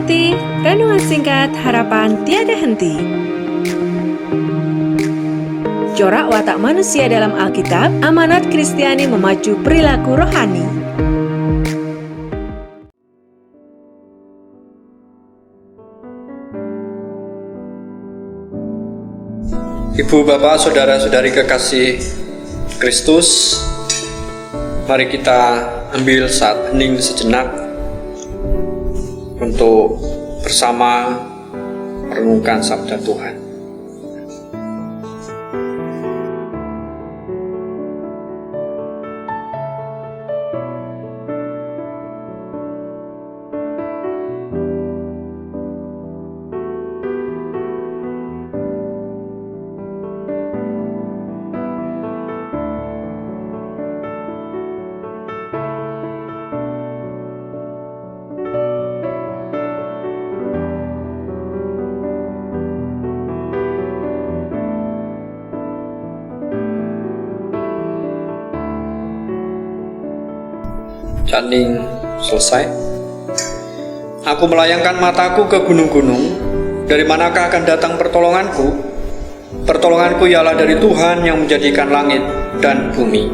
ikuti renungan singkat harapan tiada henti. Corak watak manusia dalam Alkitab, amanat Kristiani memacu perilaku rohani. Ibu, Bapak, Saudara-saudari kekasih Kristus, mari kita ambil saat hening sejenak untuk bersama merenungkan sabda Tuhan. Hening selesai. Aku melayangkan mataku ke gunung-gunung. Dari manakah akan datang pertolonganku? Pertolonganku ialah dari Tuhan yang menjadikan langit dan bumi.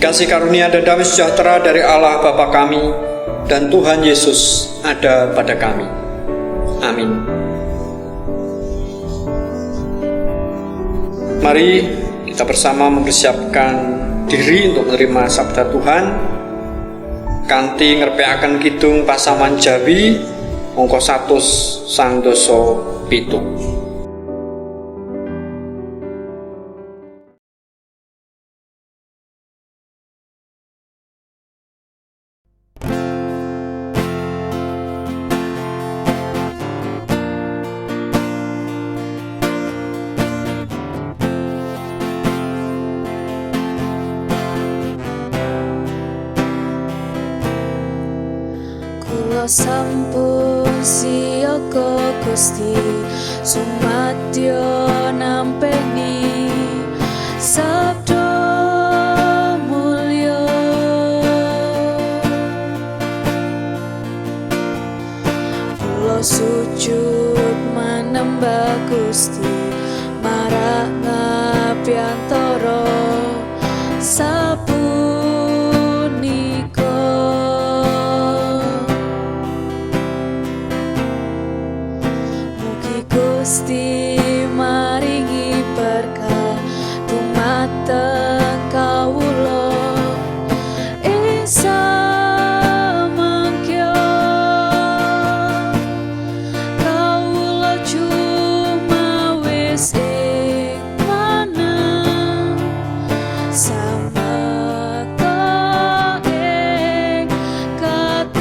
Kasih karunia dan damai sejahtera dari Allah Bapa kami dan Tuhan Yesus ada pada kami. Amin. Mari kita bersama mempersiapkan diri untuk menerima sabda Tuhan. Kanthi ngerpeaken kidung pasaman Jawi mongko 100 sang doso pitu. Sampun siyaga Gusti sumadyo nampeni sabda mulya. Kula sujud manembah Gusti marang ngabiyantara Gusti maringi berkah dumateng kawula ing samangkya. Kawula cumawis ing manah samaka ing katim.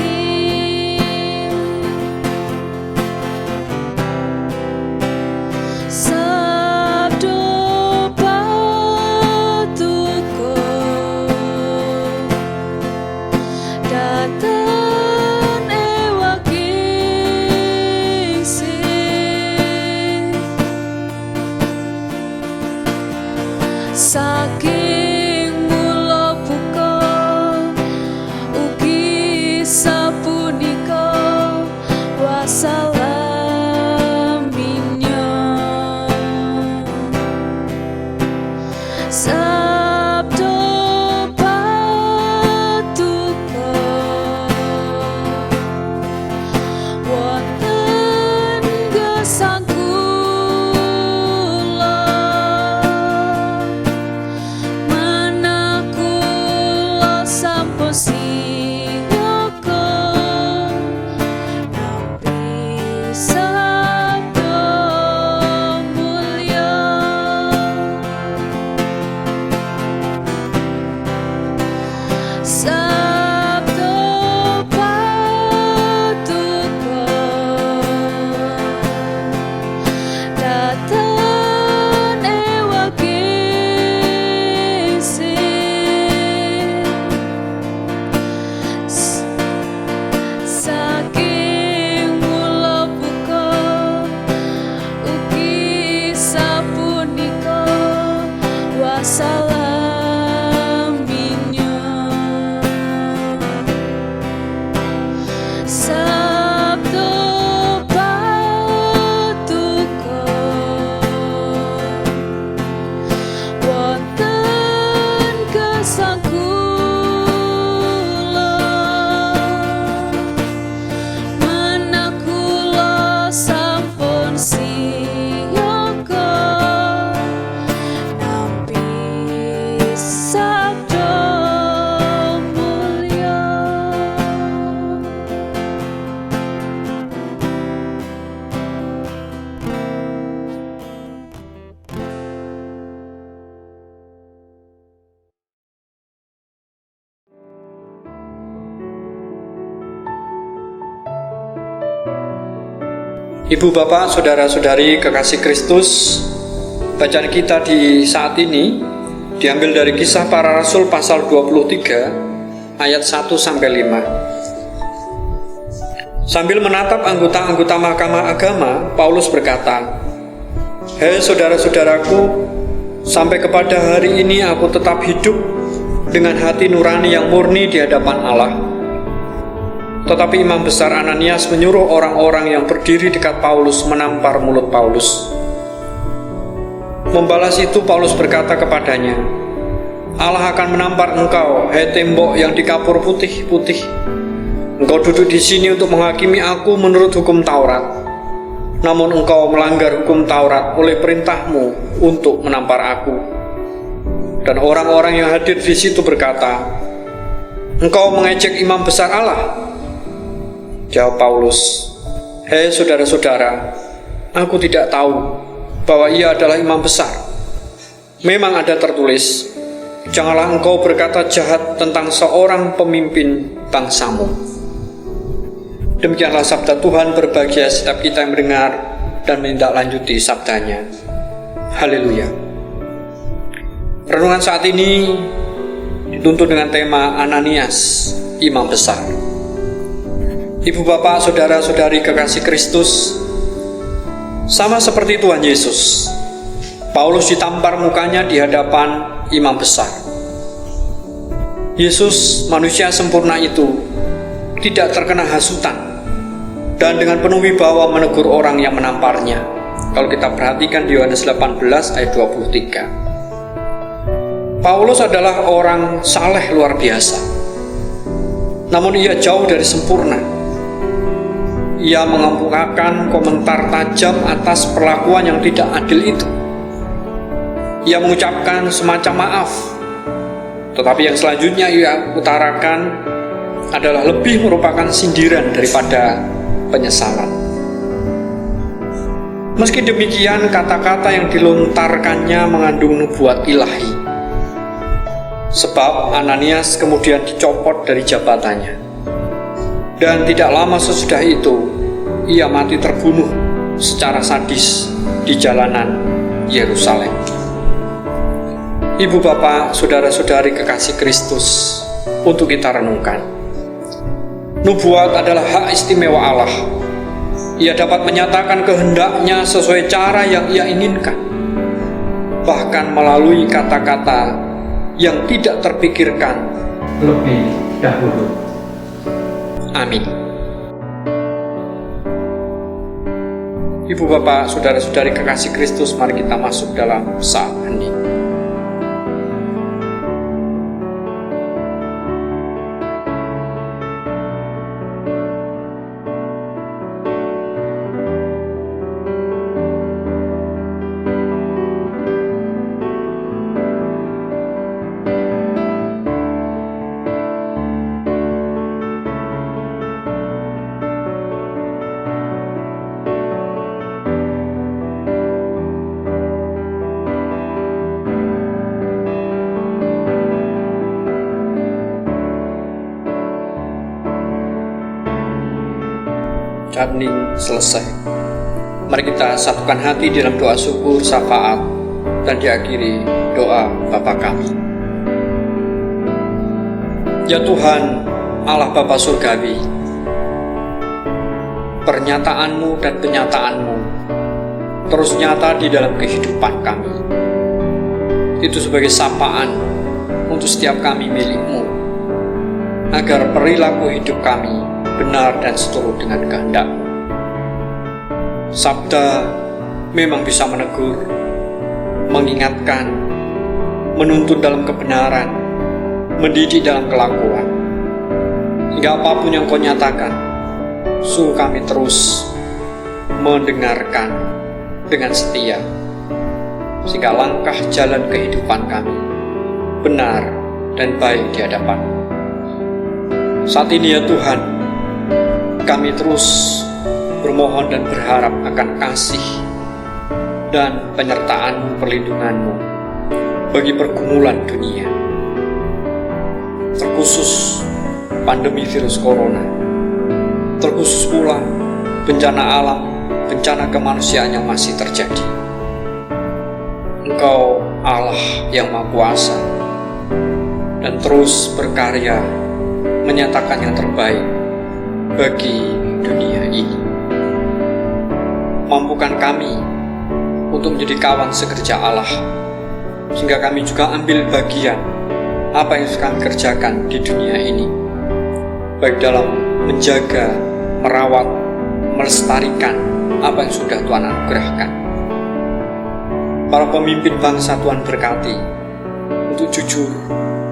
Ibu, bapak, saudara-saudari kekasih Kristus, bacaan kita di saat ini diambil dari Kisah Para Rasul pasal 23 ayat 1-5. Sambil menatap anggota-anggota Mahkamah Agama, Paulus berkata, "Hei saudara-saudaraku, sampai kepada hari ini aku tetap hidup dengan hati nurani yang murni di hadapan Allah." Tetapi Imam Besar Ananias menyuruh orang-orang yang berdiri dekat Paulus menampar mulut Paulus. Membalas itu Paulus berkata kepadanya, "Allah akan menampar engkau, hai tembok yang dikapur putih-putih. Engkau duduk di sini untuk menghakimi aku menurut hukum Taurat. Namun engkau melanggar hukum Taurat oleh perintahmu untuk menampar aku." Dan orang-orang yang hadir di situ berkata, "Engkau mengejek Imam Besar Allah?" Jawab Paulus, "Hei saudara-saudara, aku tidak tahu bahwa ia adalah imam besar. Memang ada tertulis, janganlah engkau berkata jahat tentang seorang pemimpin bangsamu." Demikianlah sabda Tuhan. Berbahagia setiap kita yang mendengar dan menindaklanjuti sabdanya. Haleluya. Renungan saat ini dituntut dengan tema Ananias, imam besar. Ibu, bapak, saudara-saudari kekasih Kristus, sama seperti Tuhan Yesus, Paulus ditampar mukanya di hadapan imam besar. Yesus, manusia sempurna itu, tidak terkena hasutan dan dengan penuh wibawa menegur orang yang menamparnya. Kalau kita perhatikan di Yohanes 18 ayat 23. Paulus adalah orang saleh luar biasa. Namun ia jauh dari sempurna. Ia mengemukakan komentar tajam atas perlakuan yang tidak adil itu. Ia mengucapkan semacam maaf. Tetapi yang selanjutnya ia utarakan adalah lebih merupakan sindiran daripada penyesalan. Meski demikian, kata-kata yang dilontarkannya mengandung nubuat ilahi. Sebab Ananias kemudian dicopot dari jabatannya. Dan tidak lama sesudah itu, ia mati terbunuh secara sadis di jalanan Yerusalem. Ibu, bapak, saudara-saudari kekasih Kristus, untuk kita renungkan. Nubuat adalah hak istimewa Allah. Ia dapat menyatakan kehendaknya sesuai cara yang ia inginkan, bahkan melalui kata-kata yang tidak terpikirkan lebih dahulu. Amin. Ibu, bapak, saudara-saudari kekasih Kristus, mari kita masuk dalam saat hening. Hening selesai. Mari kita satukan hati dalam doa syukur, syafaat, dan diakhiri doa Bapa kami. Ya Tuhan, Allah Bapa Surgawi, pernyataan-Mu dan penyataanmu terus nyata di dalam kehidupan kami. Itu sebagai sapaan untuk setiap kami milik-Mu, agar perilaku hidup kami benar dan seturut dengan kehendak-Mu. Sabda memang bisa menegur, mengingatkan, menuntun dalam kebenaran, mendidik dalam kelakuan. Hingga apapun yang Kau nyatakan, suruh kami terus mendengarkan dengan setia, sehingga langkah jalan kehidupan kami benar dan baik di hadapan-Mu. Saat ini ya Tuhan, kami terus bermohon dan berharap akan kasih dan penyertaan perlindungan-Mu bagi pergumulan dunia, terkhusus pandemi virus corona, terkhusus pula bencana alam, bencana kemanusiaan yang masih terjadi. Engkau Allah yang Maha Kuasa dan terus berkarya menyatakan yang terbaik bagi dunia ini. Mampukan kami untuk menjadi kawan sekerja Allah, sehingga kami juga ambil bagian apa yang kami kerjakan di dunia ini, baik dalam menjaga, merawat, melestarikan apa yang sudah Tuhan anugerahkan. Para pemimpin bangsa Tuhan berkati untuk jujur,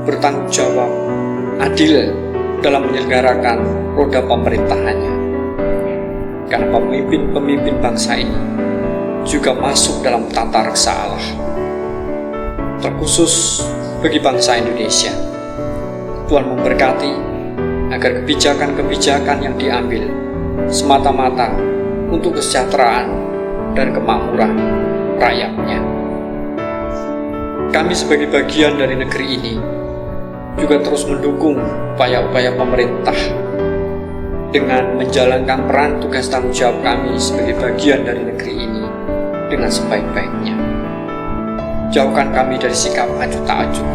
bertanggung jawab, adil dalam menyelenggarakan roda pemerintahannya. Karena pemimpin-pemimpin bangsa ini juga masuk dalam tata reksa Allah. Terkhusus bagi bangsa Indonesia, Tuhan memberkati agar kebijakan-kebijakan yang diambil semata-mata untuk kesejahteraan dan kemakmuran rakyatnya. Kami sebagai bagian dari negeri ini juga terus mendukung upaya-upaya pemerintah dengan menjalankan peran tugas tanggung jawab kami sebagai bagian dari negeri ini dengan sebaik-baiknya. Jauhkan kami dari sikap acuh tak acuh,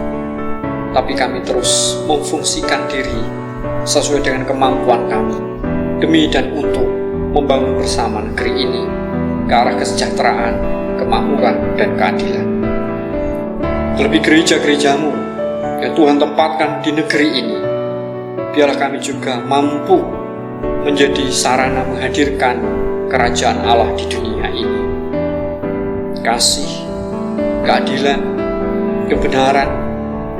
tapi kami terus memfungsikan diri sesuai dengan kemampuan kami demi dan untuk membangun bersama negeri ini ke arah kesejahteraan, kemakmuran, dan keadilan. Terlebih gereja-gerejamu yang Tuhan tempatkan di negeri ini, biarlah kami juga mampu menjadi sarana menghadirkan kerajaan Allah di dunia ini. Kasih, keadilan, kebenaran,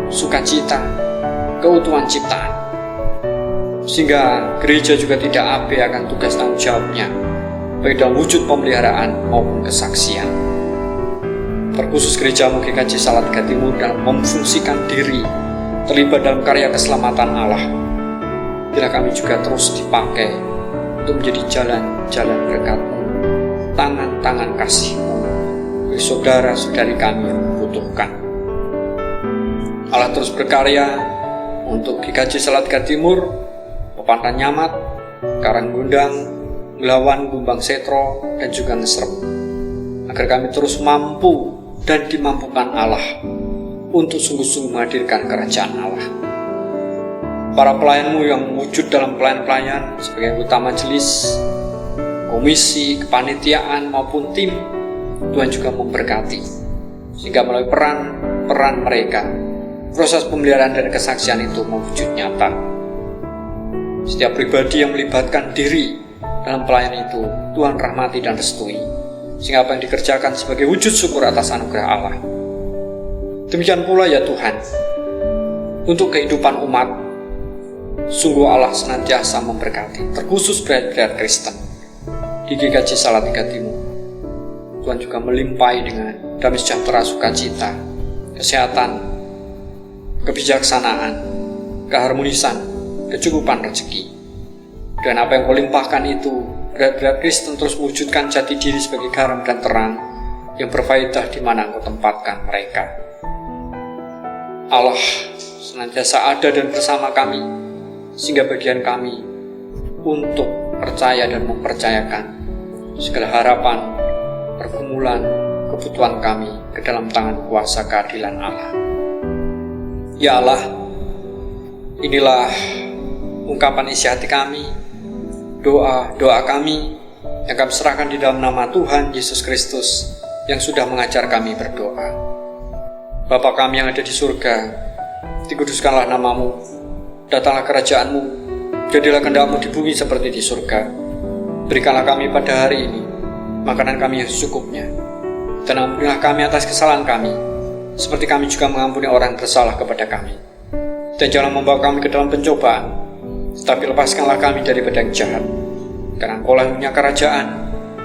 sukacita, keutuhan ciptaan, sehingga gereja juga tidak abai akan tugas tanggung jawabnya, baik dalam wujud pemeliharaan maupun kesaksian. Terkhusus gerejamu GKJ Salatiga Timur dalam memfungsikan diri terlibat dalam karya keselamatan Allah, bila kami juga terus dipakai untuk menjadi jalan-jalan berkat-Mu, tangan-tangan kasih-Mu bagi saudara-saudari kami yang membutuhkan. Allah terus berkarya untuk GKJ Salatiga Timur, Pepantan Nyamat, Karanggundang, Ngelawan, Gumbang Setro, dan juga Ngesrep, agar kami terus mampu dan dimampukan Allah untuk sungguh-sungguh menghadirkan kerajaan Allah. Para pelayan-Mu yang wujud dalam pelayan-pelayan sebagai anggota majelis, komisi, kepanitiaan maupun tim, Tuhan juga memberkati, sehingga melalui peran mereka, proses pemeliharaan dan kesaksian itu mewujud nyata. Setiap pribadi yang melibatkan diri dalam pelayanan itu, Tuhan rahmati dan restui, sehingga apa yang dikerjakan sebagai wujud syukur atas anugerah Allah. Demikian pula ya Tuhan, untuk kehidupan umat, sungguh Allah senantiasa memberkati, terkhusus berat-berat Kristen di GKJ Salatiga Timur. Tuhan juga melimpahi dengan damai sejahtera, sukacita, kesehatan, kebijaksanaan, keharmonisan, kecukupan rezeki. Dan apa yang Kau limpahkan itu, berat-berat Kristen terus mewujudkan jati diri sebagai garam dan terang yang berfaedah di mana Engkau tempatkan mereka. Allah senantiasa ada dan bersama kami, sehingga bagian kami untuk percaya dan mempercayakan segala harapan, pergumulan, kebutuhan kami ke dalam tangan kuasa keadilan Allah. Ya Allah, inilah ungkapan isi hati kami, doa kami yang kami serahkan di dalam nama Tuhan Yesus Kristus yang sudah mengajar kami berdoa. Bapa kami yang ada di surga, dikuduskanlah nama-Mu, datanglah kerajaan-Mu, jadilah kehendak-Mu di bumi seperti di surga. Berikanlah kami pada hari ini makanan kami yang secukupnya, dan ampunilah kami atas kesalahan kami, seperti kami juga mengampuni orang yang bersalah kepada kami. Dan jangan membawa kami ke dalam pencobaan, tetapi lepaskanlah kami daripada yang jahat. Karena Engkau-lah yang punya kerajaan,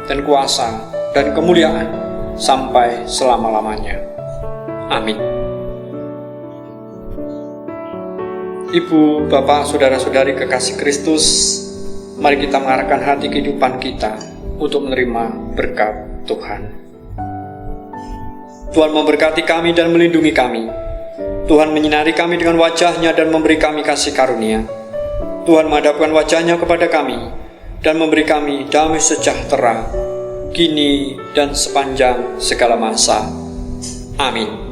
dan kuasa, dan kemuliaan, sampai selama-lamanya. Amin. Ibu, Bapak, Saudara-saudari kekasih Kristus, mari kita mengarahkan hati kehidupan kita untuk menerima berkat Tuhan. Tuhan memberkati kami dan melindungi kami. Tuhan menyinari kami dengan wajah-Nya dan memberi kami kasih karunia. Tuhan menghadapkan wajah-Nya kepada kami dan memberi kami damai sejahtera kini dan sepanjang segala masa. Amin.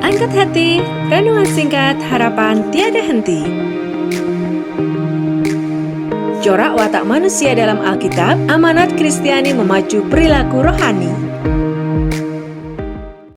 Angkat hati, renungan singkat harapan tiada henti. Corak watak manusia dalam Alkitab, amanat Kristiani memacu perilaku rohani.